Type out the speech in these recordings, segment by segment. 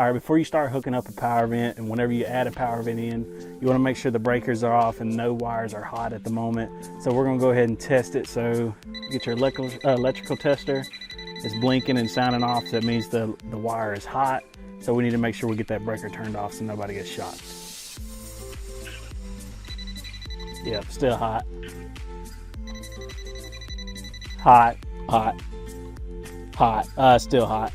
All right, before you start hooking up a power vent, and whenever you add a power vent in, you want to make sure the breakers are off and no wires are hot at the moment. So we're going to go ahead and test it. So get your electrical tester. It's blinking and signing off, so that means the wire is hot. So we need to make sure we get that breaker turned off so nobody gets shot. Yep, still hot. Hot, hot, hot, still hot.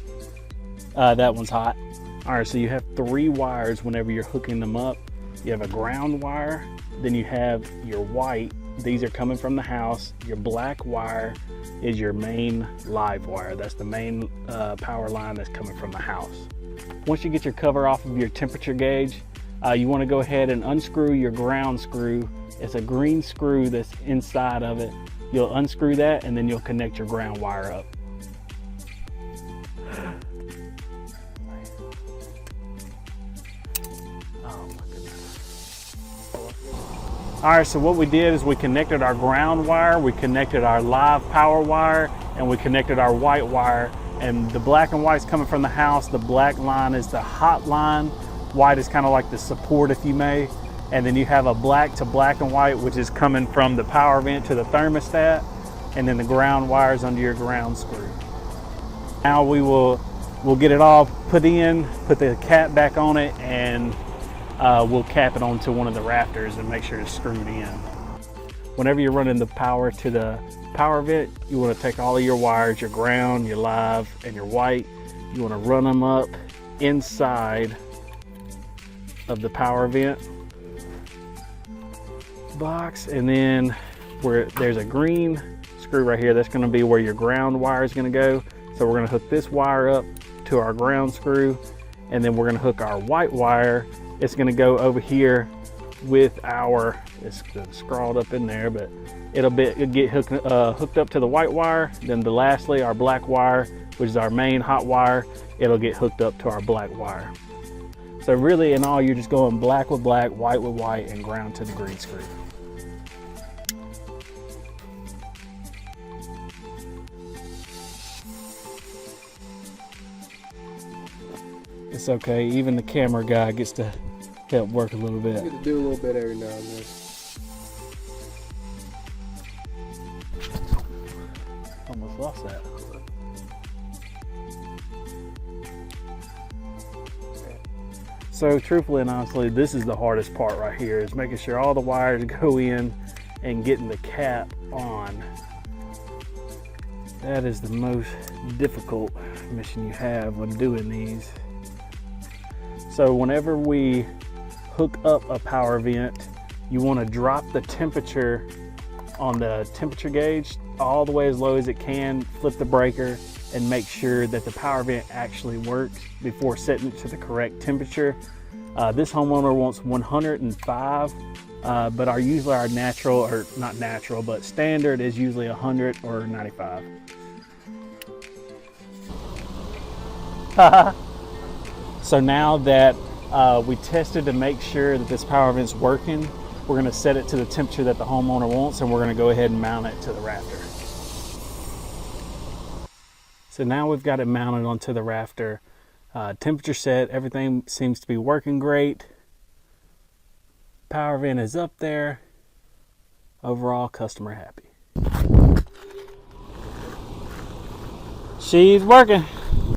That one's hot. All right, so you have 3 wires whenever you're hooking them up. You have a ground wire, then you have your white. These are coming from the house. Your black wire is your main live wire. That's the main power line that's coming from the house. Once you get your cover off of your temperature gauge, you want to go ahead and unscrew your ground screw. It's a green screw that's inside of it. You'll unscrew that and then you'll connect your ground wire up. All right, so what we did is we connected our ground wire, we connected our live power wire, and we connected our white wire. And the black and white's coming from the house. The black line is the hot line. White is kind of like the support, if you may. And then you have a black to black and white, which is coming from the power vent to the thermostat. And then the ground wire is under your ground screw. Now we'll get it all put in, put the cap back on it, and we'll cap it onto one of the rafters and make sure it's screwed in. Whenever you're running the power to the power vent, you want to take all of your wires, your ground, your live, and your white. You want to run them up inside of the power vent box, and then where there's a green screw right here, that's going to be where your ground wire is going to go. So we're going to hook this wire up to our ground screw, and then we're going to hook our white wire. It's going to go over here with our, it's scrawled up in there, but it'll get hooked up to the white wire. Then lastly, our black wire, which is our main hot wire, it'll get hooked up to our black wire. So really in all, you're just going black with black, white with white, and ground to the green screw. It's okay, even the camera guy gets to help work a little bit. You get to do a little bit every now and then. Almost lost that. So truthfully and honestly, this is the hardest part right here, is making sure all the wires go in and getting the cap on. That is the most difficult mission you have when doing these. So whenever we hook up a power vent, you want to drop the temperature on the temperature gauge all the way as low as it can, flip the breaker, and make sure that the power vent actually works before setting it to the correct temperature. This homeowner wants 105, but usually our natural, or not natural, but standard is usually 100 or 95. So now that we tested to make sure that this power vent's working, we're going to set it to the temperature that the homeowner wants, and we're going to go ahead and mount it to the rafter. So now we've got it mounted onto the rafter. Temperature set, everything seems to be working great. Power vent is up there. Overall, customer happy. She's working.